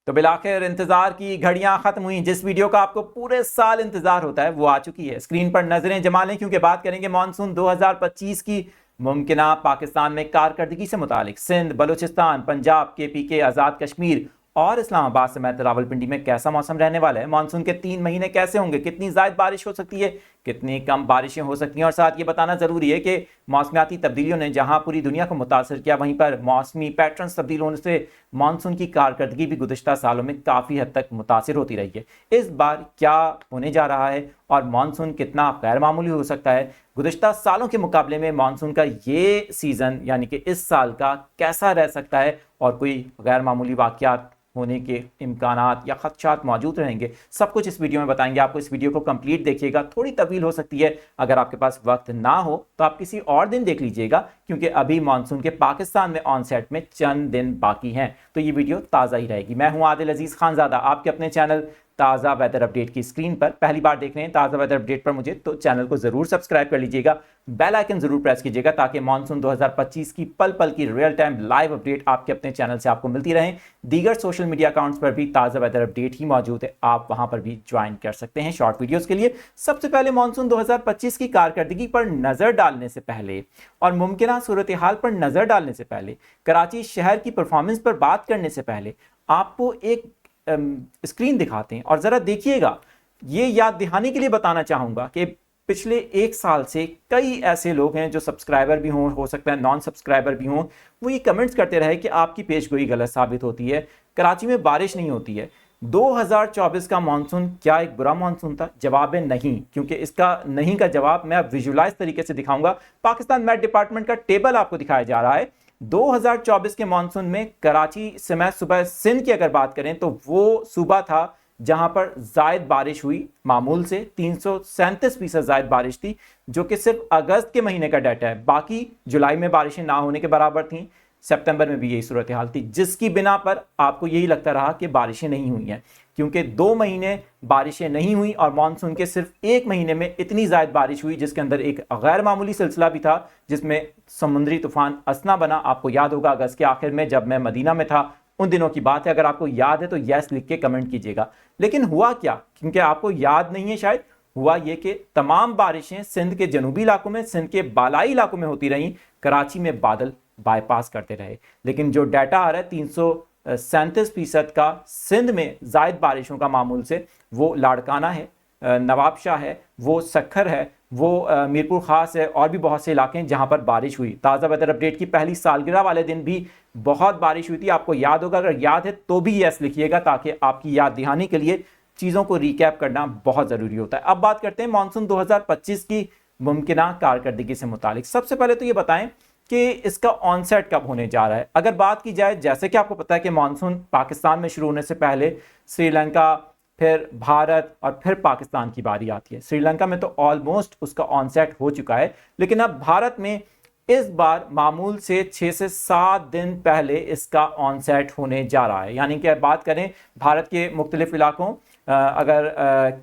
तो बिलाखिर इंतजार की घड़ियां खत्म हुई। जिस वीडियो का आपको पूरे साल इंतजार होता है वो आ चुकी है। स्क्रीन पर नजरें जमा लें क्योंकि बात करेंगे मानसून 2025 की मुमकिना पाकिस्तान में कारकर्दगी से मुतालिक। सिंध, बलूचिस्तान, पंजाब, KPK, आज़ाद कश्मीर और इस्लामाबाद समेत रावलपिंडी में कैसा मौसम रहने वाला है। मानसून के 3 महीने कैसे होंगे, कितनी ज्यादा बारिश हो सकती है, कितनी कम बारिशें हो सकती हैं। और साथ ये बताना जरूरी है कि मौसमियाती तब्दीलियों ने जहां पूरी दुनिया को मुतासर किया, वहीं पर मौसमी पैटर्न्स तब्दील होने से मानसून की कारकर्दगी भी गुज़िश्ता सालों में काफ़ी हद तक मुतासिर होती रही है। इस बार क्या होने जा रहा है और मानसून कितना गैर मामूली हो सकता है, गुज़िश्ता सालों के मुकाबले में मानसून का ये सीज़न यानी कि इस साल का कैसा रह सकता है और कोई गैर मामूली वाक़यात होने के इम्कानात या खदशात मौजूद रहेंगे, सब कुछ इस वीडियो में बताएंगे आपको। इस वीडियो को कंप्लीट देखिएगा, थोड़ी तवील हो सकती है। अगर आपके पास वक्त ना हो तो आप किसी और दिन देख लीजिएगा क्योंकि अभी मानसून के पाकिस्तान में ऑनसेट में चंद दिन बाकी हैं, तो ये वीडियो ताज़ा ही रहेगी। मैं हूं आदिल अजीज़ खानज़ादा, आपके अपने चैनल ताज़ा वेदर अपडेट की स्क्रीन पर पहली बार देख रहे हैं ताज़ा वेदर अपडेट पर मुझे, तो चैनल को ज़रूर सब्सक्राइब कर लीजिएगा, बेल आइकन ज़रूर प्रेस कीजिएगा ताकि मानसून 2025 की पल पल की रियल टाइम लाइव अपडेट आपके अपने चैनल से आपको मिलती रहे। दीगर सोशल मीडिया अकाउंट्स पर भी ताज़ा वेदर अपडेट ही मौजूद है, आप वहां पर भी ज्वाइन कर सकते हैं शॉर्ट वीडियोज़ के लिए। सबसे पहले मानसून 2025 की कारकर्दगी पर नज़र डालने से पहले और मुमकिन सूरत हाल पर नज़र डालने से पहले, कराची शहर की परफॉर्मेंस पर बात करने से पहले आपको एक स्क्रीन दिखाते हैं और ज़रा देखिएगा। ये याद दिहाने के लिए बताना चाहूँगा कि पिछले 1 साल से कई ऐसे लोग हैं जो सब्सक्राइबर भी हों, हो सकता है नॉन सब्सक्राइबर भी हों, वो ये कमेंट्स करते रहे कि आपकी पेशगोई गलत साबित होती है, कराची में बारिश नहीं होती है। 2024 का मानसून क्या एक बुरा मानसून था? जवाब है नहीं, क्योंकि इसका नहीं का जवाब मैं अब विजुलाइज तरीके से दिखाऊंगा। पाकिस्तान मेट डिपार्टमेंट का टेबल आपको दिखाया जा रहा है। 2024 के मानसून में कराची समेत सूबा सिंध की अगर बात करें तो वो सूबा था जहां पर जायद बारिश हुई मामूल से, 337% जायद बारिश थी, जो कि सिर्फ अगस्त के महीने का डाटा है। बाकी जुलाई में बारिशें ना होने के बराबर थी, सितंबर में भी यही सूरत हाल थी, जिसकी बिना पर आपको यही लगता रहा कि बारिशें नहीं हुई हैं, क्योंकि 2 महीने बारिशें नहीं हुई और मानसून के सिर्फ 1 महीने में इतनी ज़्यादा बारिश हुई, जिसके अंदर एक गैर मामूली सिलसिला भी था, जिसमें समुद्री तूफान असना बना। आपको याद होगा अगस्त के आखिर में जब मैं मदीना में था, उन दिनों की बात है। अगर आपको याद है तो यस लिख के कमेंट कीजिएगा। लेकिन हुआ क्या, क्योंकि आपको याद नहीं है शायद, हुआ ये कि तमाम बारिशें सिंध के जनूबी इलाकों में, सिंध के बालाई इलाकों में होती रहीं, कराची में बादल बाईपास करते रहे। लेकिन जो डाटा आ रहा है 337% का सिंध में जायद बारिशों का मामूल से, वो लाड़काना है, नवाबशाह है, वो सखर है, वो मीरपुर खास है और भी बहुत से इलाके हैं जहां पर बारिश हुई। ताज़ा वेदर अपडेट की पहली सालगिरह वाले दिन भी बहुत बारिश हुई थी, आपको याद होगा। अगर याद है तो भी यस लिखिएगा ताकि आपकी याद दिहाने के लिए चीज़ों को रिकैप करना बहुत ज़रूरी होता है। अब बात करते हैं मानसून 2025 की मुमकिना कारकर्दगी से मुतालिक। सबसे पहले तो ये बताएं कि इसका ऑनसेट कब होने जा रहा है। अगर बात की जाए, जैसे कि आपको पता है कि मानसून पाकिस्तान में शुरू होने से पहले श्रीलंका, फिर भारत और फिर पाकिस्तान की बारी आती है। श्रीलंका में तो ऑलमोस्ट उसका ऑनसेट हो चुका है, लेकिन अब भारत में इस बार मामूल से 6 से 7 दिन पहले इसका ऑनसेट होने जा रहा है। यानी कि बात करें भारत के मुख्तलिफ इलाकों, अगर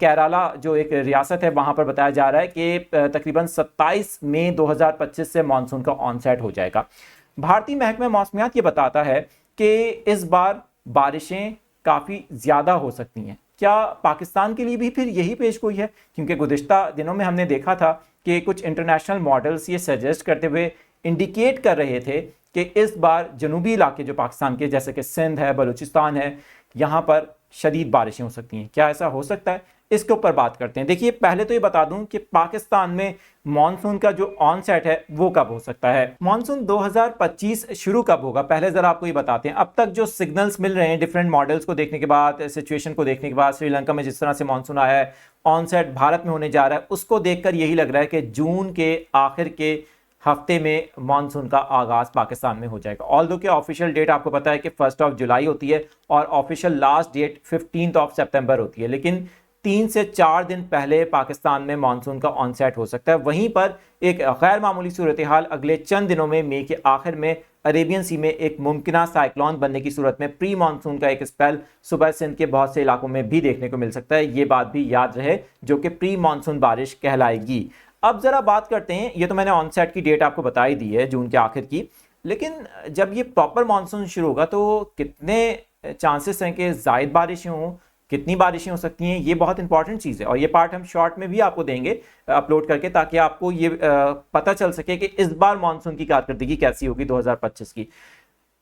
केरला जो एक रियासत है वहाँ पर बताया जा रहा है कि तकरीबन 27 मई 2025 से मानसून का ऑनसेट हो जाएगा। भारतीय महकमा मौसमियात ये बताता है कि इस बार बारिशें काफ़ी ज़्यादा हो सकती हैं। क्या पाकिस्तान के लिए भी फिर यही पेशगोई है? क्योंकि गुज़िश्ता दिनों में हमने देखा था कि कुछ इंटरनेशनल मॉडल्स ये सजेस्ट करते हुए इंडिकेट कर रहे थे कि इस बार जनूबी इलाके जो पाकिस्तान के, जैसे कि सिंध है, बलूचिस्तान है, यहाँ पर शदीद बारिशें हो सकती हैं। क्या ऐसा हो सकता है? इसके ऊपर बात करते हैं। देखिए, पहले तो ये बता दूं कि पाकिस्तान में मॉनसून का जो ऑनसेट है वो कब हो सकता है। मॉनसून 2025 शुरू कब होगा, पहले जरा आपको ये बताते हैं। अब तक जो सिग्नल्स मिल रहे हैं डिफरेंट मॉडल्स को देखने के बाद, सिचुएशन को देखने के बाद, श्रीलंका में जिस तरह से मॉनसून आया है, ऑनसेट भारत में होने जा रहा है, उसको देखकर यही लग रहा है कि जून के आखिर के हफ्ते में मानसून का आगाज पाकिस्तान में हो जाएगा। ऑल्दो कि ऑफिशियल डेट आपको पता है कि 1 जुलाई होती है और ऑफिशियल लास्ट डेट 15 सितंबर होती है, लेकिन 3 से 4 दिन पहले पाकिस्तान में मानसून का ऑनसेट हो सकता है। वहीं पर एक गैर मामूली सूरत हाल अगले चंद दिनों में मई के आखिर में अरेबियन सी में एक मुमकिना साइक्लोन बनने की सूरत में प्री मानसून का एक स्पेल सुबह सिंध के बहुत से इलाकों में भी देखने को मिल सकता है। ये बात भी याद रहे, जो कि प्री मानसून बारिश कहलाएगी। अब जरा बात करते हैं, ये तो मैंने ऑनसेट की डेट आपको बताई दी है जून के आखिर की, लेकिन जब ये प्रॉपर मानसून शुरू होगा तो कितने चांसेस हैं कि ज़ायद बारिशें हों, कितनी बारिशें हो सकती हैं, ये बहुत इंपॉर्टेंट चीज़ है। और ये पार्ट हम शॉर्ट में भी आपको देंगे अपलोड करके, ताकि आपको ये पता चल सके कि इस बार मानसून की कारकर्दगी कैसी होगी 2025 की।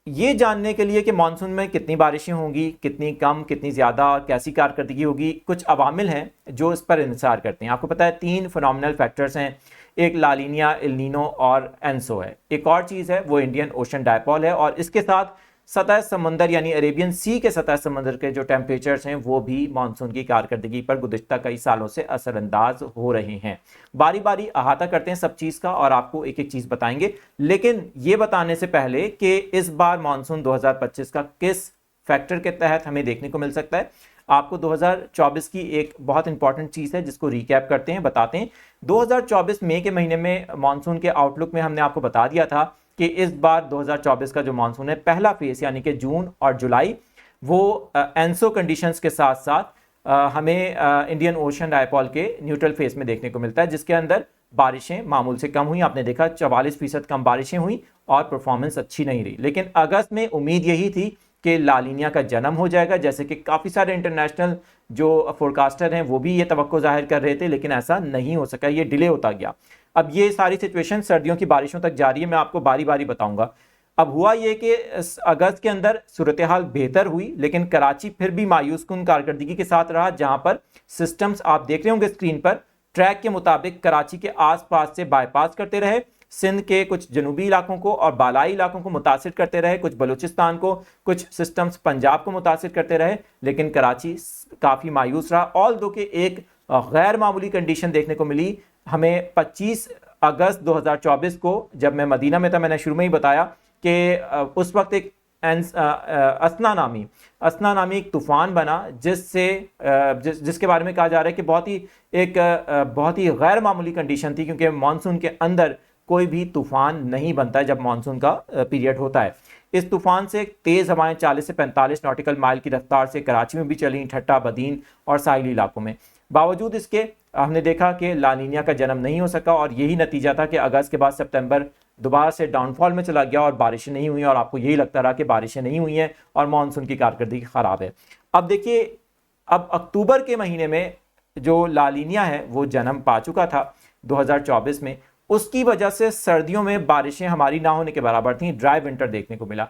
ये जानने के लिए कि मानसून में कितनी बारिशें होंगी, कितनी कम, कितनी ज़्यादा, कैसी कारकर्दगी होगी, कुछ अवामिल हैं जो इस पर इंसार करते हैं। आपको पता है 3 फिनोमिनल फैक्टर्स हैं, एक लालिनिया, एल नीनो और एंसो है। एक और चीज़ है वो इंडियन ओशन डायपोल है, और इसके साथ सतह समंदर यानी अरेबियन सी के सतह समंदर के जो टेम्परेचर्स हैं वो भी मानसून की कारकर्दगी पर गुज़िश्ता कई सालों से असरअंदाज हो रहे हैं। बारी बारी अहाता करते हैं सब चीज़ का और आपको एक एक चीज़ बताएंगे, लेकिन ये बताने से पहले कि इस बार मानसून 2025 का किस फैक्टर के तहत हमें देखने को मिल सकता है, आपको 2024 की एक बहुत इंपॉर्टेंट चीज़ है जिसको रिकैप करते हैं, बताते हैं। 2024 मई के महीने में मानसून के आउटलुक में हमने आपको बता दिया था कि इस बार 2024 का जो मानसून है, पहला फेज यानी कि जून और जुलाई, वो एंसो कंडीशंस के साथ साथ हमें इंडियन ओशन डायपोल के न्यूट्रल फेज में देखने को मिलता है, जिसके अंदर बारिशें मामूल से कम हुई। आपने देखा 44% कम बारिशें हुई और परफॉर्मेंस अच्छी नहीं रही। लेकिन अगस्त में उम्मीद यही थी कि लालिनिया का जन्म हो जाएगा, जैसे कि काफ़ी सारे इंटरनेशनल जो फोरकास्टर हैं वो भी ये तवक्को जाहिर कर रहे थे, लेकिन ऐसा नहीं हो सका, ये डिले होता गया। अब ये सारी सिचुएशन सर्दियों की बारिशों तक जारी है, मैं आपको बारी बारी बताऊंगा। अब हुआ ये कि अगस्त के अंदर सूरत हाल बेहतर हुई, लेकिन कराची फिर भी मायूस कुन कारकर्दगी के साथ रहा, जहां पर सिस्टम्स आप देख रहे होंगे स्क्रीन पर, ट्रैक के मुताबिक कराची के आसपास से बाईपास करते रहे, सिंध के कुछ जनूबी इलाकों को और बालाई इलाकों को मुतासिर करते रहे, कुछ बलूचिस्तान को, कुछ सिस्टम्स पंजाब को मुतासिर करते रहे, लेकिन कराची काफ़ी मायूस रहा। ऑल दो के एक गैर मामूली कंडीशन देखने को मिली हमें 25 अगस्त 2024 को, जब मैं मदीना में था। मैंने शुरू में ही बताया कि उस वक्त एक असना नामी एक तूफान बना, जिसके बारे में कहा जा रहा है कि बहुत ही गैर मामूली कंडीशन थी, क्योंकि मानसून के अंदर कोई भी तूफान नहीं बनता है जब मानसून का पीरियड होता है। इस तूफान से तेज़ हवाएं 40 से 45 नॉटिकल माइल की रफ्तार से कराची में भी चली, ठट्टा, बदीन और साहिली इलाकों में। बावजूद इसके हमने देखा कि लानिनिया का जन्म नहीं हो सका, और यही नतीजा था कि अगस्त के बाद सितंबर दोबारा से डाउनफॉल में चला गया और बारिशें नहीं हुई, और आपको यही लगता रहा कि बारिशें नहीं हुई हैं और मानसून की कारकर्दगी ख़राब है। अब देखिए, अब अक्टूबर के महीने में जो लानिनिया है वो जन्म पा चुका था 2024 में, उसकी वजह से सर्दियों में बारिशें हमारी ना होने के बराबर थी, ड्राई विंटर देखने को मिला।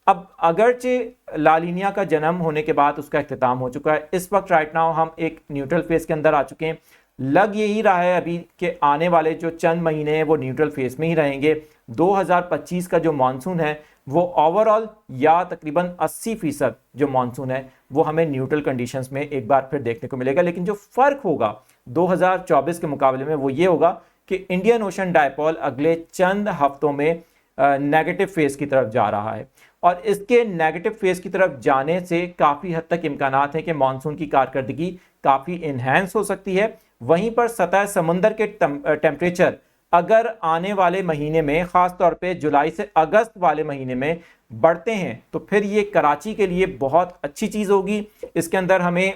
अब अगरचे लानिनिया का जन्म होने के बाद उसका इख्तिताम हो चुका है, इस वक्त राइट नाउ हम एक न्यूट्रल फेज के अंदर आ चुके हैं। लग यही रहा है अभी कि आने वाले जो चंद महीने हैं वो न्यूट्रल फेज में ही रहेंगे। 2025 का जो मानसून है वो ओवरऑल या तकरीबन 80% जो मानसून है वो हमें न्यूट्रल कंडीशंस में एक बार फिर देखने को मिलेगा। लेकिन जो फ़र्क होगा 2024 के मुकाबले में वो ये होगा कि इंडियन ओशन डायपोल अगले चंद हफ्तों में नेगेटिव फेज की तरफ जा रहा है, और इसके नेगेटिव फेज की तरफ जाने से काफ़ी हद तक इम्कानात हैं कि मानसून की कारकर्दगी काफ़ी इन्हेंस हो सकती है। वहीं पर सतह समंदर के टेम्परेचर अगर आने वाले महीने में, ख़ास तौर पे जुलाई से अगस्त वाले महीने में बढ़ते हैं, तो फिर ये कराची के लिए बहुत अच्छी चीज़ होगी। इसके अंदर हमें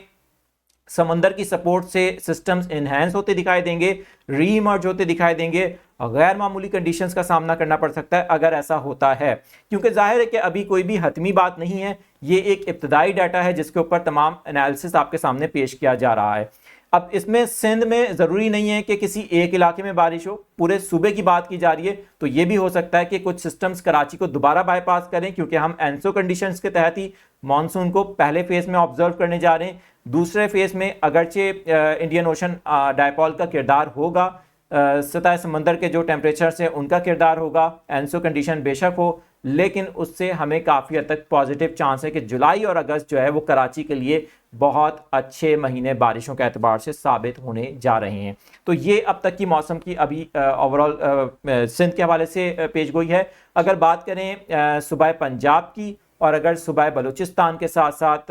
समंदर की सपोर्ट से सिस्टम्स इन्हेंस होते दिखाई देंगे, रीइमर्ज होते दिखाई देंगे। गैर मामूली कंडीशंस का सामना करना पड़ सकता है अगर ऐसा होता है, क्योंकि जाहिर है कि अभी कोई भी हतमी बात नहीं है, ये एक इब्तदाई डाटा है जिसके ऊपर तमाम एनालिसिस आपके सामने पेश किया जा रहा है। अब इसमें सिंध में ज़रूरी नहीं है कि किसी एक इलाके में बारिश हो, पूरे सूबे की बात की जा रही है, तो ये भी हो सकता है कि कुछ सिस्टम्स कराची को दोबारा बाईपास करें, क्योंकि हम एंसो कंडीशंस के तहत ही मानसून को पहले फेज़ में ऑब्जर्व करने जा रहे हैं। दूसरे फेज़ में अगरचे इंडियन ओशन डायपोल का किरदार होगा, सतह समंदर के जो टेम्परेचर्स हैं उनका किरदार होगा, एंसो कंडीशन बेशक हो, लेकिन उससे हमें काफ़ी हद तक पॉजिटिव चांस है कि जुलाई और अगस्त जो है वो कराची के लिए बहुत अच्छे महीने बारिशों के एतबार से साबित होने जा रहे हैं। तो ये अब तक की मौसम की अभी ओवरऑल सिंध के हवाले से पेश गोई है। अगर बात करें सूबा पंजाब की और अगर सूबा बलूचिस्तान के साथ साथ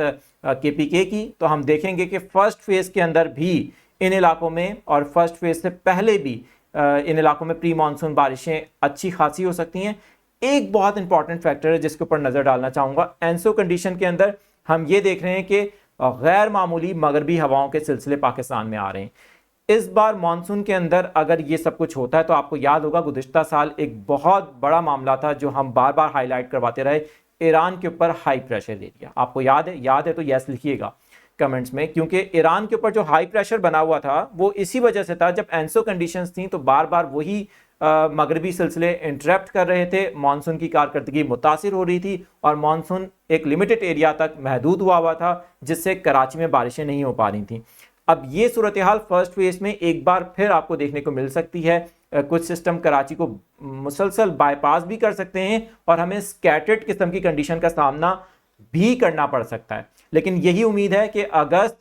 KPK की, तो हम देखेंगे कि फर्स्ट फेज़ के अंदर भी इन इलाकों में और फर्स्ट फेज़ से पहले भी इन इलाकों में प्री मानसून बारिशें अच्छी खासी हो सकती हैं। एक बहुत इंपॉर्टेंट फैक्टर है जिसके ऊपर नज़र डालना चाहूँगा, एंसो कंडीशन के अंदर हम ये देख रहे हैं कि गैर मामूली मगरबी हवाओं के सिलसिले पाकिस्तान में आ रहे हैं। इस बार मानसून के अंदर अगर ये सब कुछ होता है तो आपको याद होगा गुज़िश्ता साल एक बहुत बड़ा मामला था जो हम बार बार हाईलाइट करवाते रहे, ईरान के ऊपर हाई प्रेशर एरिया। आपको याद है तो यस लिखिएगा कमेंट्स में, क्योंकि ईरान के ऊपर जो हाई प्रेशर बना हुआ था वो इसी वजह से था, जब एंसो कंडीशंस थी तो बार बार वही मगरबी सिलसिले इंटरप्ट कर रहे थे, मानसून की कारकर्दगी मुतासिर हो रही थी और मानसून एक लिमिटेड एरिया तक महदूद हुआ था, जिससे कराची में बारिशें नहीं हो पा रही थी। अब ये सूरत हाल फर्स्ट फेज में एक बार फिर आपको देखने को मिल सकती है। कुछ सिस्टम कराची को मुसलसल बाईपास भी कर सकते हैं और हमें स्कैटर्ड किस्म की कंडीशन का सामना भी करना पड़ सकता है। लेकिन यही उम्मीद है कि अगस्त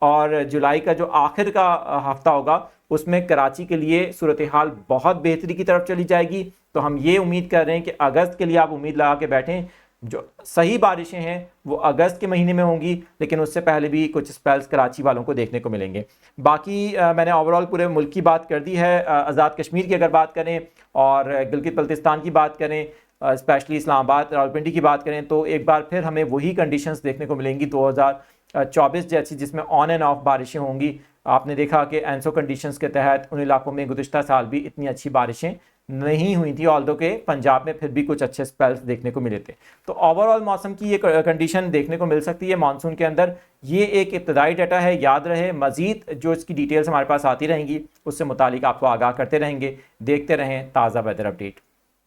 और जुलाई का जो आखिर का हफ्ता होगा उसमें कराची के लिए सूरत हाल बहुत बेहतरी की तरफ चली जाएगी। तो हम ये उम्मीद कर रहे हैं कि अगस्त के लिए आप उम्मीद लगा के बैठें। जो सही बारिशें हैं वो अगस्त के महीने में होंगी, लेकिन उससे पहले भी कुछ स्पेल्स कराची वालों को देखने को मिलेंगे। बाकी मैंने ओवरऑल पूरे मुल्क की बात कर दी है। आज़ाद कश्मीर की अगर बात करें और गिलगित बल्तिस्तान की बात करें, स्पेशली इस्लामाबाद रावलपिंडी की बात करें, तो एक बार फिर हमें वही कंडीशंस देखने को मिलेंगी 2024 जैसी, जिसमें ऑन एंड ऑफ बारिशें होंगी। आपने देखा कि एंसो कंडीशंस के तहत उन इलाकों में गुज़िश्ता साल भी इतनी अच्छी बारिशें नहीं हुई थी, ऑल्दो के पंजाब में फिर भी कुछ अच्छे स्पेल्स देखने को मिले थे। तो ओवरऑल मौसम की ये कंडीशन देखने को मिल सकती है मानसून के अंदर। ये एक इब्तदाई डाटा है, याद रहे। मजीद जो इसकी डिटेल्स हमारे पास आती रहेंगी उससे मुतालिक आपको आगाह करते रहेंगे। देखते रहें ताज़ा वेदर अपडेट।